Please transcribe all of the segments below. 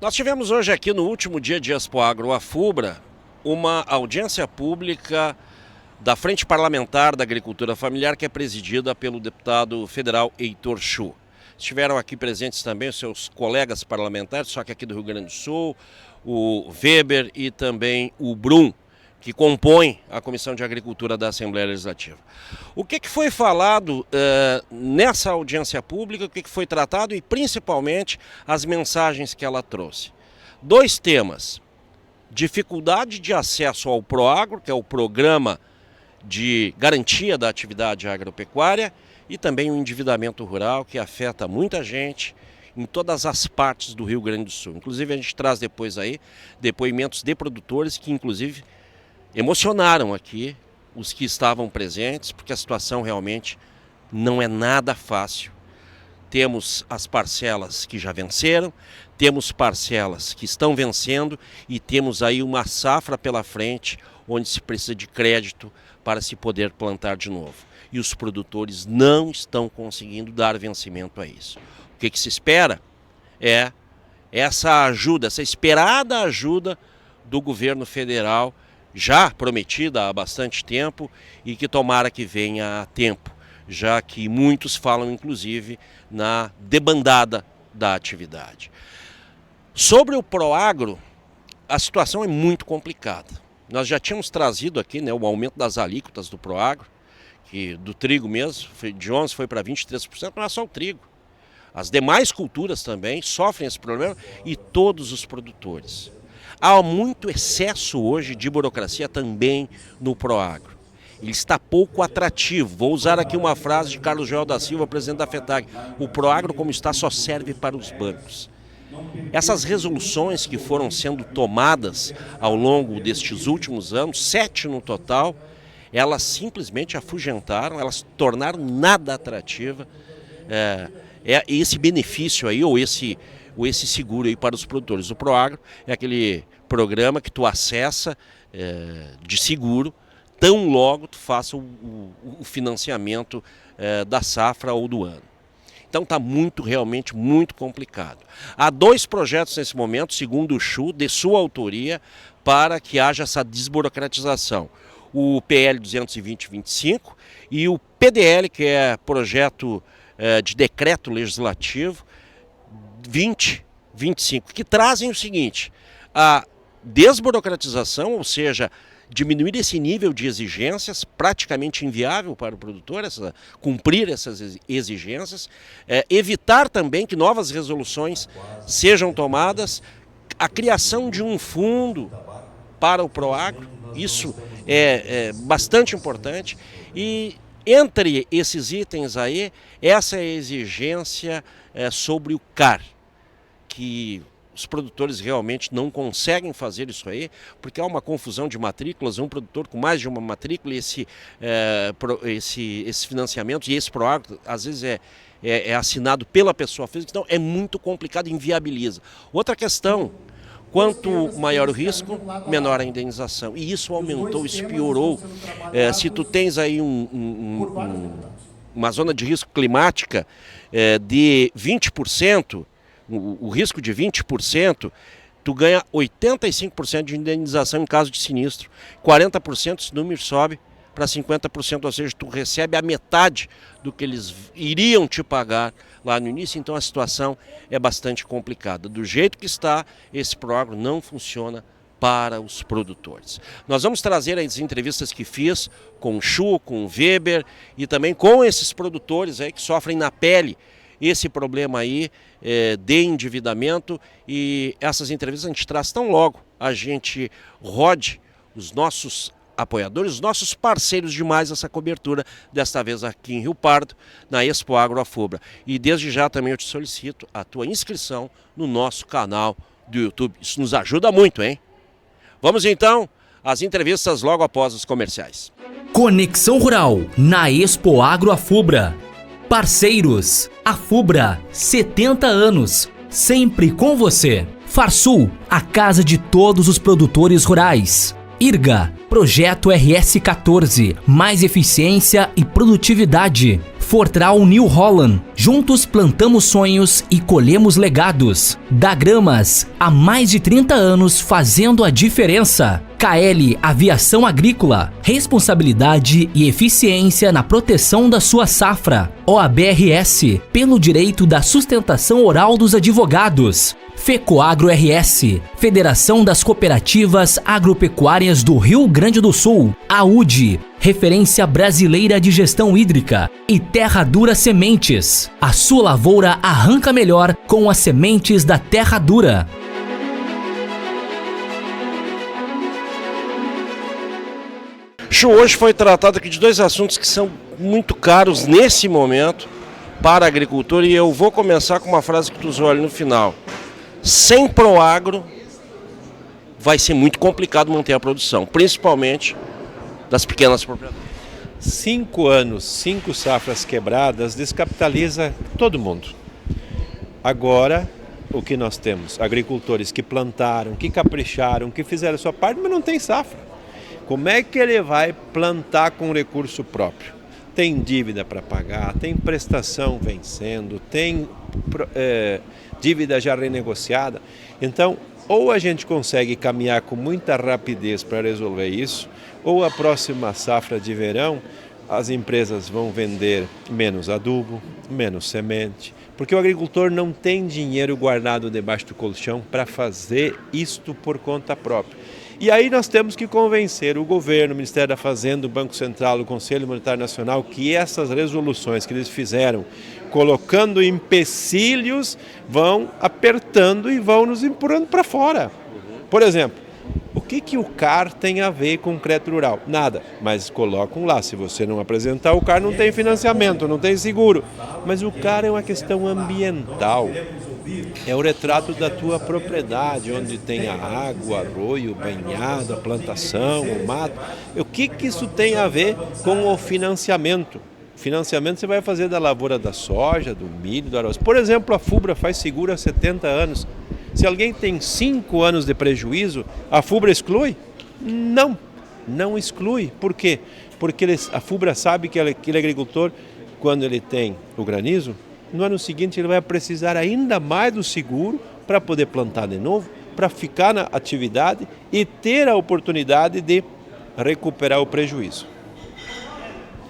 Nós tivemos hoje aqui no último dia de Expoagro Afubra uma audiência pública da Frente Parlamentar da Agricultura Familiar, que é presidida pelo deputado federal Heitor Chu. Estiveram aqui presentes também os seus colegas parlamentares, só que aqui do Rio Grande do Sul, o Weber e também o Brum, que compõem a Comissão de Agricultura da Assembleia Legislativa. O que foi falado nessa audiência pública, o que foi tratado e principalmente as mensagens que ela trouxe? Dois temas: dificuldade de acesso ao Proagro, que é o programa de garantia da atividade agropecuária, e também o endividamento rural, que afeta muita gente em todas as partes do Rio Grande do Sul. Inclusive a gente traz depois aí depoimentos de produtores que inclusive emocionaram aqui os que estavam presentes, porque a situação realmente não é nada fácil. Temos as parcelas que já venceram, temos parcelas que estão vencendo e temos aí uma safra pela frente onde se precisa de crédito para se poder plantar de novo. E os produtores não estão conseguindo dar vencimento a isso. O que se espera é essa ajuda, essa esperada ajuda do governo federal, já prometida há bastante tempo e que tomara que venha a tempo, já que muitos falam inclusive na debandada da atividade. Sobre o Proagro, a situação é muito complicada. Nós já tínhamos trazido aqui, o aumento das alíquotas do Proagro, que do trigo mesmo, de 11% foi para 23%, não é só o trigo. As demais culturas também sofrem esse problema e todos os produtores. Há muito excesso hoje de burocracia também no Proagro. Ele está pouco atrativo. Vou usar aqui uma frase de Carlos Joel da Silva, presidente da FETAG. O Proagro, como está, só serve para os bancos. Essas resoluções que foram sendo tomadas ao longo destes últimos anos, 7 no total, elas simplesmente afugentaram, elas tornaram nada atrativa esse benefício aí, ou esse seguro aí para os produtores. O Proagro é aquele programa que tu acessa de seguro, tão logo tu faça o financiamento da safra ou do ano. Então está realmente muito complicado. Há 2 projetos nesse momento, segundo o Chu, de sua autoria, para que haja essa desburocratização. O PL 220-25 e o PDL, que é projeto de decreto legislativo 2025, que trazem o seguinte: a desburocratização, ou seja, diminuir esse nível de exigências, praticamente inviável para o produtor, cumprir essas exigências, evitar também que novas resoluções sejam tomadas, a criação de um fundo para o Proagro, isso é bastante importante, e entre esses itens aí, essa é a exigência sobre o CAR, que os produtores realmente não conseguem fazer isso aí, porque há uma confusão de matrículas, um produtor com mais de uma matrícula, e esses financiamentos e esse Proagro, às vezes é assinado pela pessoa física, então é muito complicado e inviabiliza. Outra questão: quanto maior o risco, menor a indenização. E isso aumentou, isso piorou. Se tu tens aí uma zona de risco climática de 20%, o risco de 20%, tu ganha 85% de indenização em caso de sinistro. 40% esse número sobe para 50%, ou seja, tu recebe a metade do que eles iriam te pagar lá no início. Então a situação é bastante complicada. Do jeito que está, esse Proagro não funciona para os produtores. Nós vamos trazer as entrevistas que fiz com o Chu, com o Weber e também com esses produtores aí que sofrem na pele esse problema aí de endividamento, e essas entrevistas a gente traz tão logo a gente rode os nossos apoiadores, os nossos parceiros de mais essa cobertura, desta vez aqui em Rio Pardo, na Expoagro Afubra. E desde já também eu te solicito a tua inscrição no nosso canal do YouTube. Isso nos ajuda muito, hein? Vamos então às entrevistas logo após os comerciais. Conexão Rural, na Expoagro Afubra. Parceiros, Afubra, 70 anos, sempre com você. Farsul, a casa de todos os produtores rurais. IRGA, Projeto RS14, mais eficiência e produtividade. Fortral New Holland. Juntos plantamos sonhos e colhemos legados. Dagramas, há mais de 30 anos fazendo a diferença. KL Aviação Agrícola, responsabilidade e eficiência na proteção da sua safra. OABRS, pelo direito da sustentação oral dos advogados. FECOAGRO RS, Federação das Cooperativas Agropecuárias do Rio Grande do Sul. AUD, Referência Brasileira de Gestão Hídrica. E Terra Dura Sementes, a sua lavoura arranca melhor com as sementes da Terra Dura. Chu, hoje foi tratado aqui de dois assuntos que são muito caros nesse momento para a agricultura, e eu vou começar com uma frase que tu usou ali no final. Sem Proagro vai ser muito complicado manter a produção, principalmente das pequenas propriedades. 5 anos, 5 safras quebradas, descapitaliza todo mundo. Agora, o que nós temos? Agricultores que plantaram, que capricharam, que fizeram a sua parte, mas não tem safra. Como é que ele vai plantar com recurso próprio? Tem dívida para pagar, tem prestação vencendo, tem dívida já renegociada. Então, ou a gente consegue caminhar com muita rapidez para resolver isso, ou a próxima safra de verão as empresas vão vender menos adubo, menos semente, porque o agricultor não tem dinheiro guardado debaixo do colchão para fazer isto por conta própria. E aí nós temos que convencer o governo, o Ministério da Fazenda, o Banco Central, o Conselho Monetário Nacional, que essas resoluções que eles fizeram, colocando empecilhos, vão apertando e vão nos empurrando para fora. Por exemplo, o que o CAR tem a ver com o crédito rural? Nada, mas colocam lá, se você não apresentar o CAR não tem financiamento, não tem seguro. Mas o CAR é uma questão ambiental. É o retrato da tua propriedade, onde tem a água, o arroio, o banhado, a plantação, o mato. O que isso tem a ver com o financiamento? Financiamento você vai fazer da lavoura da soja, do milho, do arroz. Por exemplo, a FUBRA faz seguro há 70 anos. Se alguém tem 5 anos de prejuízo, a FUBRA exclui? Não exclui. Por quê? Porque a FUBRA sabe que aquele agricultor, quando ele tem o granizo, no ano seguinte ele vai precisar ainda mais do seguro para poder plantar de novo, para ficar na atividade e ter a oportunidade de recuperar o prejuízo.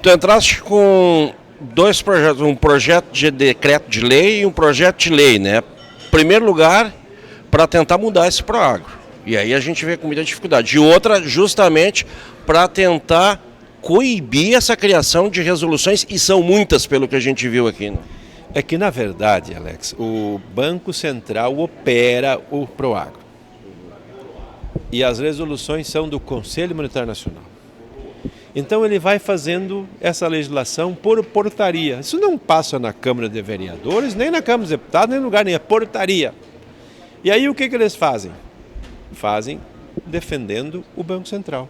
Tu entraste com dois projetos, um projeto de decreto de lei e um projeto de lei, né? Em primeiro lugar, para tentar mudar esse Proagro. E aí a gente vê com muita dificuldade. E outra, justamente, para tentar coibir essa criação de resoluções, e são muitas pelo que a gente viu aqui, né? É que, na verdade, Alex, o Banco Central opera o Proagro. E as resoluções são do Conselho Monetário Nacional. Então ele vai fazendo essa legislação por portaria. Isso não passa na Câmara de Vereadores, nem na Câmara de Deputados, nem em lugar nenhum, é portaria. E aí o que eles fazem? Fazem defendendo o Banco Central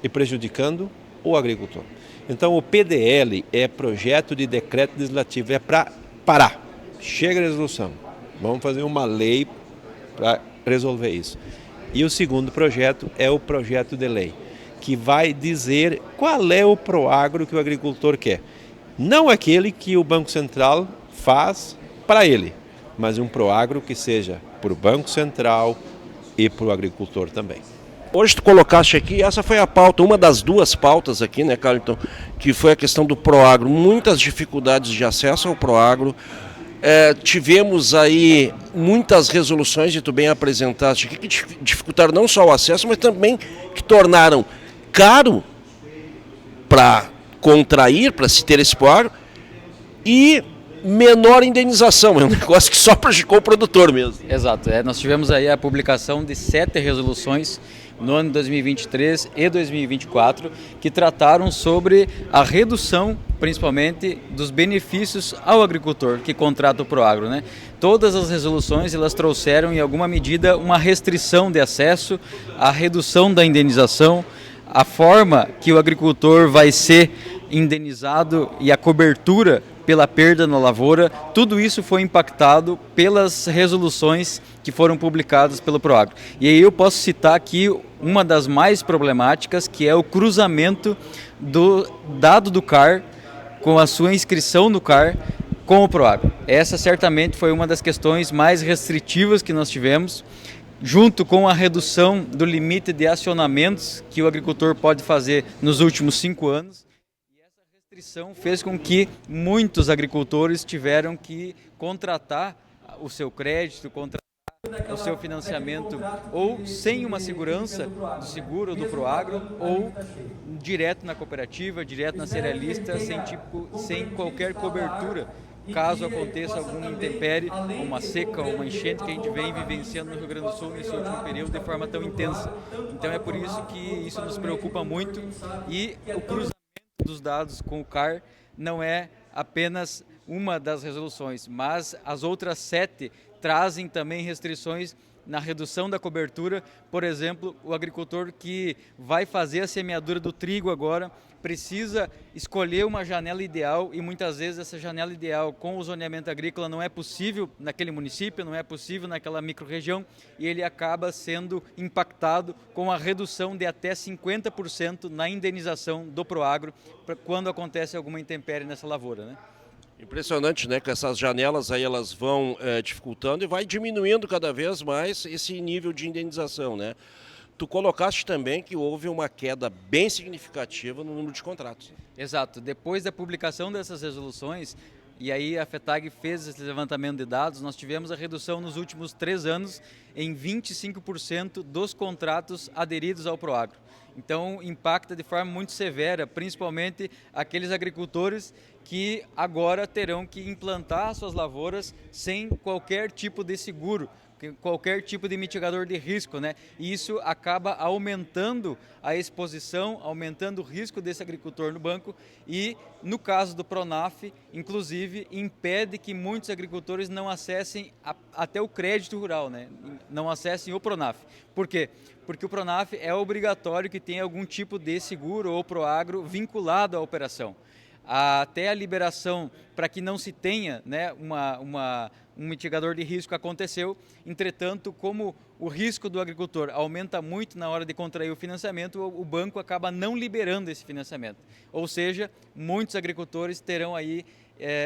e prejudicando o agricultor. Então o PDL é projeto de decreto legislativo, é para parar. Chega a resolução, vamos fazer uma lei para resolver isso. E o segundo projeto é o projeto de lei, que vai dizer qual é o Proagro que o agricultor quer. Não aquele que o Banco Central faz para ele, mas um Proagro que seja para o Banco Central e para o agricultor também. Hoje tu colocaste aqui, essa foi a pauta, uma das duas pautas aqui, né, Carlton, que foi a questão do Proagro. Muitas dificuldades de acesso ao Proagro. Tivemos aí muitas resoluções, e tu bem apresentaste aqui, que dificultaram não só o acesso, mas também que tornaram caro para contrair, para se ter esse Proagro, e menor indenização. É um negócio que só prejudicou o produtor mesmo. Exato. Nós tivemos aí a publicação de 7 resoluções no ano de 2023 e 2024, que trataram sobre a redução, principalmente, dos benefícios ao agricultor que contrata o Proagro, né? Todas as resoluções, elas trouxeram, em alguma medida, uma restrição de acesso, a redução da indenização, a forma que o agricultor vai ser indenizado e a cobertura pela perda na lavoura. Tudo isso foi impactado pelas resoluções que foram publicadas pelo Proagro. E aí eu posso citar aqui uma das mais problemáticas, que é o cruzamento do dado do CAR com a sua inscrição no CAR com o Proagro. Essa certamente foi uma das questões mais restritivas que nós tivemos, junto com a redução do limite de acionamentos que o agricultor pode fazer nos últimos 5 anos. E essa restrição fez com que muitos agricultores tiveram que contratar o seu crédito, contratar o seu financiamento ou sem uma segurança do seguro do Proagro ou direto na cooperativa, direto na cerealista, sem qualquer cobertura, caso aconteça algum intempérie, uma seca ou uma enchente que a gente vem vivenciando no Rio Grande do Sul nesse último período de forma tão intensa. Então é por isso que isso nos preocupa muito, e o cruzamento dos dados com o CAR não é apenas uma das resoluções, mas as outras 7 trazem também restrições na redução da cobertura. Por exemplo, o agricultor que vai fazer a semeadura do trigo agora precisa escolher uma janela ideal, e muitas vezes essa janela ideal com o zoneamento agrícola não é possível naquele município, não é possível naquela microrregião, e ele acaba sendo impactado com a redução de até 50% na indenização do Proagro quando acontece alguma intempérie nessa lavoura, né? Impressionante, né, que essas janelas aí elas vão dificultando e vai diminuindo cada vez mais esse nível de indenização, né? Tu colocaste também que houve uma queda bem significativa no número de contratos. Exato. Depois da publicação dessas resoluções, e aí a FETAG fez esse levantamento de dados, nós tivemos a redução nos últimos 3 anos em 25% dos contratos aderidos ao Proagro. Então impacta de forma muito severa, principalmente aqueles agricultores que agora terão que implantar suas lavouras sem qualquer tipo de seguro, qualquer tipo de mitigador de risco, né? E isso acaba aumentando a exposição, aumentando o risco desse agricultor no banco, e no caso do Pronaf, inclusive, impede que muitos agricultores não acessem até o crédito rural, né? Não acessem o Pronaf. Por quê? Porque o Pronaf é obrigatório que tenha algum tipo de seguro ou Proagro vinculado à operação. Até a liberação para que não se tenha, né, um mitigador de risco aconteceu. Entretanto, como o risco do agricultor aumenta muito na hora de contrair o financiamento, o banco acaba não liberando esse financiamento. Ou seja, muitos agricultores terão aí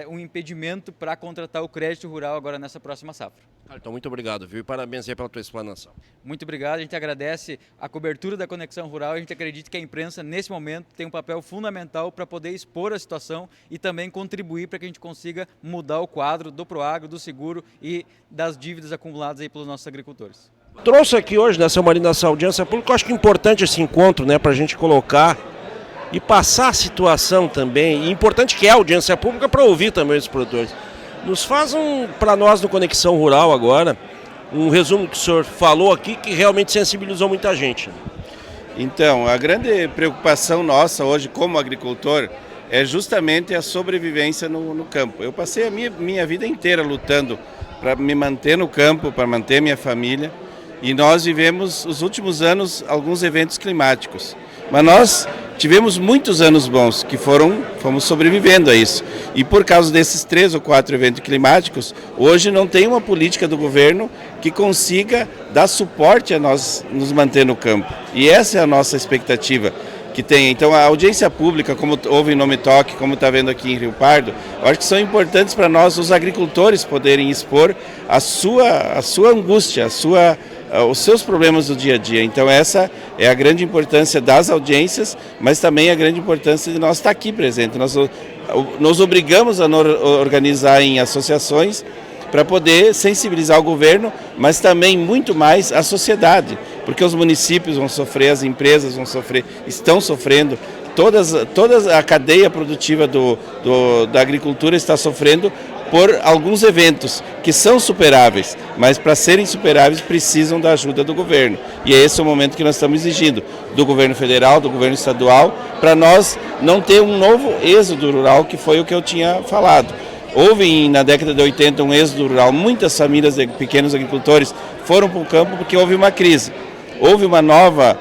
um impedimento para contratar o crédito rural agora nessa próxima safra. Então, muito obrigado, viu? E parabéns aí pela tua explanação. Muito obrigado, a gente agradece a cobertura da Conexão Rural, a gente acredita que a imprensa, nesse momento, tem um papel fundamental para poder expor a situação e também contribuir para que a gente consiga mudar o quadro do Proagro, do seguro e das dívidas acumuladas aí pelos nossos agricultores. Trouxe aqui hoje, nessa Marina, nessa audiência pública, eu acho que é importante esse encontro, né, para a gente colocar e passar a situação também, e importante que é a audiência pública para ouvir também os produtores. Nos faz para nós no Conexão Rural agora, um resumo que o senhor falou aqui que realmente sensibilizou muita gente. Então, a grande preocupação nossa hoje como agricultor é justamente a sobrevivência no campo. Eu passei a minha vida inteira lutando para me manter no campo, para manter minha família, e nós vivemos os últimos anos alguns eventos climáticos. Mas nós tivemos muitos anos bons que fomos sobrevivendo a isso. E por causa desses 3 ou 4 eventos climáticos, hoje não tem uma política do governo que consiga dar suporte a nós nos manter no campo. E essa é a nossa expectativa que tem. Então a audiência pública, como houve em Nome Toque, como está vendo aqui em Rio Pardo, eu acho que são importantes para nós, os agricultores, poderem expor a sua angústia, os seus problemas do dia a dia. Então essa é a grande importância das audiências, mas também a grande importância de nós estar aqui presente. Nós nos obrigamos a organizar em associações para poder sensibilizar o governo, mas também muito mais a sociedade, porque os municípios vão sofrer, as empresas vão sofrer, estão sofrendo, toda a cadeia produtiva da agricultura está sofrendo por alguns eventos que são superáveis, mas para serem superáveis precisam da ajuda do governo. E é esse o momento que nós estamos exigindo do governo federal, do governo estadual, para nós não ter um novo êxodo rural, que foi o que eu tinha falado. Houve na década de 80 um êxodo rural, muitas famílias de pequenos agricultores foram para o campo porque houve uma crise. Houve uma nova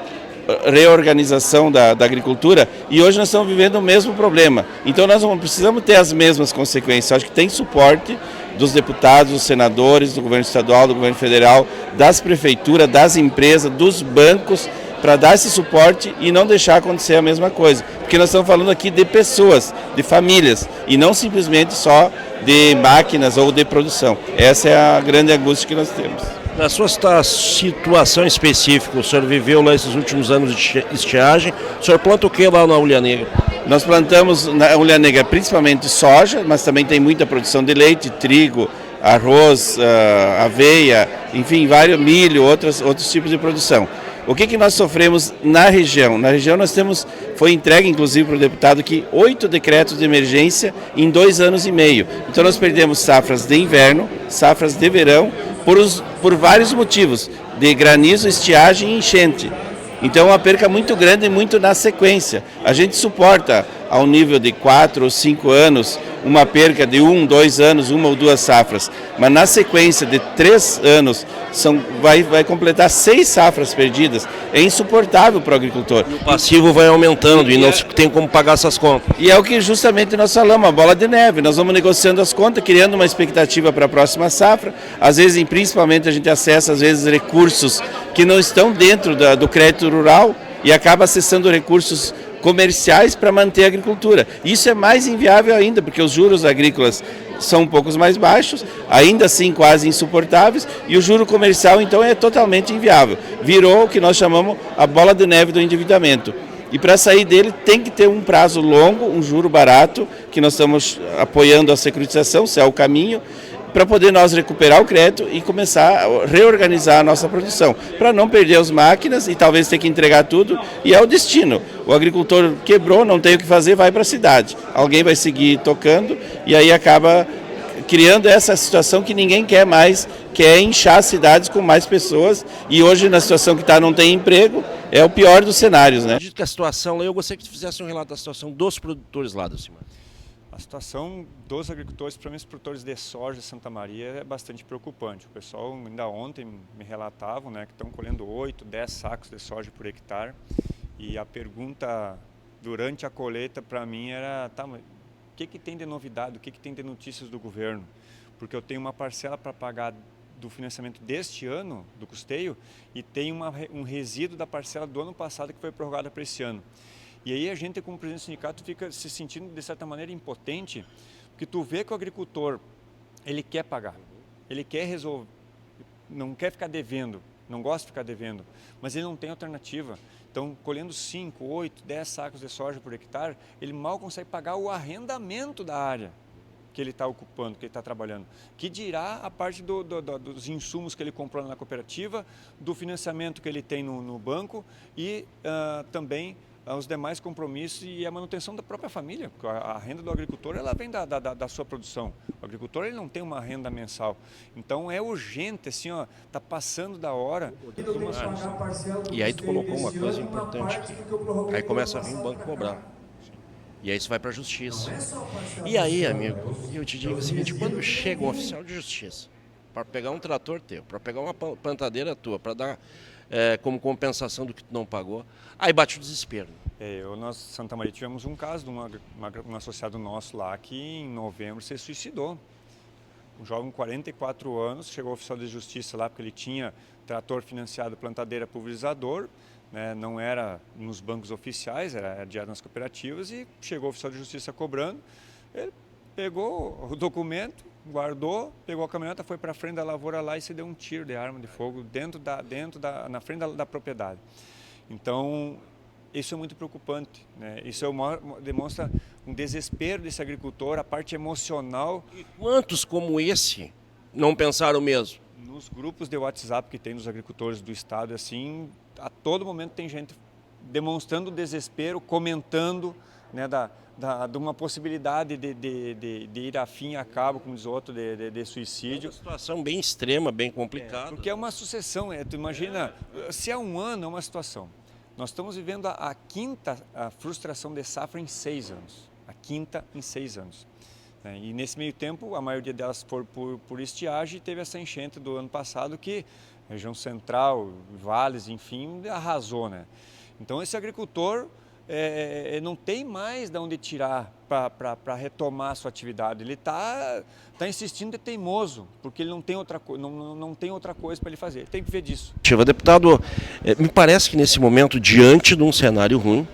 reorganização da agricultura e hoje nós estamos vivendo o mesmo problema. Então nós não precisamos ter as mesmas consequências. Eu acho que tem suporte dos deputados, dos senadores, do governo estadual, do governo federal, das prefeituras, das empresas, dos bancos, para dar esse suporte e não deixar acontecer a mesma coisa. Porque nós estamos falando aqui de pessoas, de famílias, e não simplesmente só de máquinas ou de produção. Essa é a grande angústia que nós temos. Na sua situação específica, o senhor viveu lá esses últimos anos de estiagem, o senhor planta o que lá na Ulha Negra? Nós plantamos na Ulha Negra principalmente soja, mas também tem muita produção de leite, trigo, arroz, aveia, enfim, vários milho, outros tipos de produção. O que nós sofremos na região? Na região nós temos, foi entregue inclusive para o deputado que 8 decretos de emergência em 2 anos e meio. Então nós perdemos safras de inverno, safras de verão, por vários motivos, de granizo, estiagem e enchente. Então é uma perca muito grande e muito na sequência. A gente suporta ao nível de 4 ou 5 anos uma perca de 1, 2 anos, 1 ou 2 safras, mas na sequência de 3 anos vai completar 6 safras perdidas. É insuportável para o agricultor. O passivo vai aumentando e não se tem como pagar essas contas. E é o que justamente nós falamos, a bola de neve. Nós vamos negociando as contas, criando uma expectativa para a próxima safra. Às vezes, principalmente, a gente acessa recursos que não estão dentro do crédito rural e acaba acessando recursos comerciais para manter a agricultura. Isso é mais inviável ainda, porque os juros agrícolas são um pouco mais baixos, ainda assim quase insuportáveis, e o juro comercial então é totalmente inviável. Virou o que nós chamamos a bola de neve do endividamento. E para sair dele tem que ter um prazo longo, um juro barato, que nós estamos apoiando a securitização, se é o caminho, para poder nós recuperar o crédito e começar a reorganizar a nossa produção, para não perder as máquinas e talvez ter que entregar tudo, e é o destino. O agricultor quebrou, não tem o que fazer, vai para a cidade. Alguém vai seguir tocando e aí acaba criando essa situação que ninguém quer mais, que é inchar as cidades com mais pessoas, e hoje na situação que está não tem emprego, é o pior dos cenários, né? Acredito que a situação lá, eu gostaria que tu fizesse um relato da situação dos produtores lá do Cimar. A situação dos agricultores, principalmente os produtores de soja de Santa Maria, é bastante preocupante. O pessoal ainda ontem me relatavam, né, que estão colhendo 8, 10 sacos de soja por hectare. E a pergunta durante a colheita para mim era, tá, mas o que tem de novidade, o que tem de notícias do governo? Porque eu tenho uma parcela para pagar do financiamento deste ano, do custeio, e tem um resíduo da parcela do ano passado que foi prorrogada para esse ano. E aí a gente, como presidente do sindicato, fica se sentindo, de certa maneira, impotente, porque tu vê que o agricultor, ele quer pagar, ele quer resolver, não quer ficar devendo, não gosta de ficar devendo, mas ele não tem alternativa. Então, colhendo 5, 8, 10 sacos de soja por hectare, ele mal consegue pagar o arrendamento da área que ele está ocupando, que ele está trabalhando. Que dirá a parte dos insumos que ele comprou na cooperativa, do financiamento que ele tem no banco e também os demais compromissos e a manutenção da própria família, porque a renda do agricultor ela vem da sua produção. O agricultor ele não tem uma renda mensal. Então é urgente, assim, ó, tá passando da hora. E aí tu colocou uma coisa importante aqui. Aí começa a vir o banco cobrar. E aí isso vai para a justiça. E aí, amigo, eu te digo o seguinte, quando chega um oficial de justiça para pegar um trator teu, para pegar uma plantadeira tua, para dar como compensação do que tu não pagou, aí bate o desespero. Nós, Santa Maria, tivemos um caso de um associado nosso lá que em novembro se suicidou. Um jovem de 44 anos, chegou ao oficial de justiça lá porque ele tinha trator financiado, plantadeira, pulverizador, né, não era nos bancos oficiais, era diário nas cooperativas, e chegou o oficial de justiça cobrando. Ele pegou o documento, guardou, pegou a caminhoneta, foi para a frente da lavoura lá e se deu um tiro de arma de fogo na frente da propriedade. Então, isso é muito preocupante, né? Isso demonstra um desespero desse agricultor, a parte emocional. E quantos como esse não pensaram mesmo? Nos grupos de WhatsApp que tem dos agricultores do estado, assim, a todo momento tem gente demonstrando desespero, comentando, né, de uma possibilidade de ir a fim, a cabo, como diz o outro, de suicídio. É uma situação bem extrema, bem complicada. Porque é uma sucessão, tu imagina, se há um ano é uma situação. Nós estamos vivendo a quinta frustração de safra em 6 anos. A quinta em 6 anos. E nesse meio tempo, a maioria delas foram por estiagem, e teve essa enchente do ano passado que região central, vales, enfim, arrasou, né? Então esse agricultor não tem mais de onde tirar para retomar a sua atividade. Ele está insistindo, é teimoso, porque ele não tem outra coisa para ele fazer. Ele tem que ver disso. Deputado, me parece que nesse momento, diante de um cenário ruim,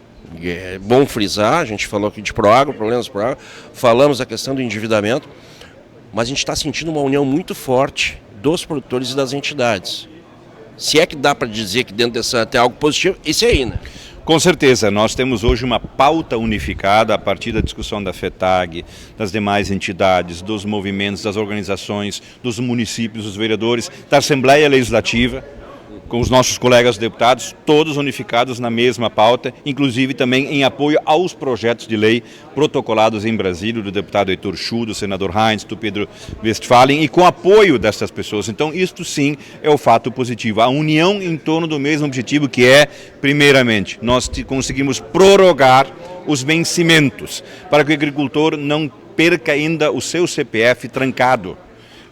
é bom frisar, a gente falou aqui de Proagro, problemas do Proagro, falamos da questão do endividamento, mas a gente está sentindo uma união muito forte dos produtores e das entidades. Se é que dá para dizer que dentro dessa tem algo positivo, isso aí, né? Com certeza, nós temos hoje uma pauta unificada a partir da discussão da FETAG, das demais entidades, dos movimentos, das organizações, dos municípios, dos vereadores, da Assembleia Legislativa, com os nossos colegas deputados, todos unificados na mesma pauta, inclusive também em apoio aos projetos de lei protocolados em Brasília, do deputado Heitor Schuh, do senador Heinz, do Pedro Westphalen, e com apoio dessas pessoas. Então, isto sim é o fato positivo. A união em torno do mesmo objetivo, que é, primeiramente, nós conseguimos prorrogar os vencimentos, para que o agricultor não perca ainda o seu CPF trancado,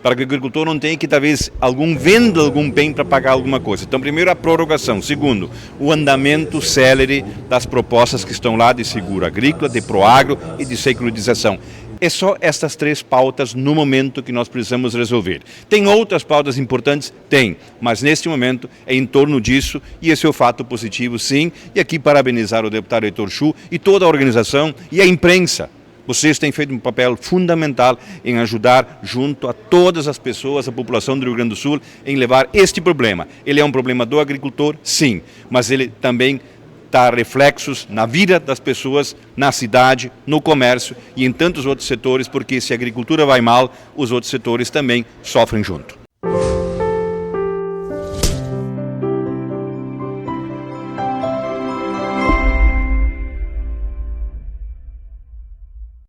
para que o agricultor não tenha que, talvez, venda algum bem para pagar alguma coisa. Então, primeiro, a prorrogação. Segundo, o andamento célere das propostas que estão lá de seguro agrícola, de Proagro e de securitização. É só estas 3 pautas no momento que nós precisamos resolver. Tem outras pautas importantes? Tem, mas neste momento é em torno disso e esse é o fato positivo, sim. E aqui parabenizar o deputado Heitor Schuh e toda a organização e a imprensa. Vocês têm feito um papel fundamental em ajudar, junto a todas as pessoas, a população do Rio Grande do Sul, em levar este problema. Ele é um problema do agricultor, sim, mas ele também dá reflexos na vida das pessoas, na cidade, no comércio e em tantos outros setores, porque se a agricultura vai mal, os outros setores também sofrem junto.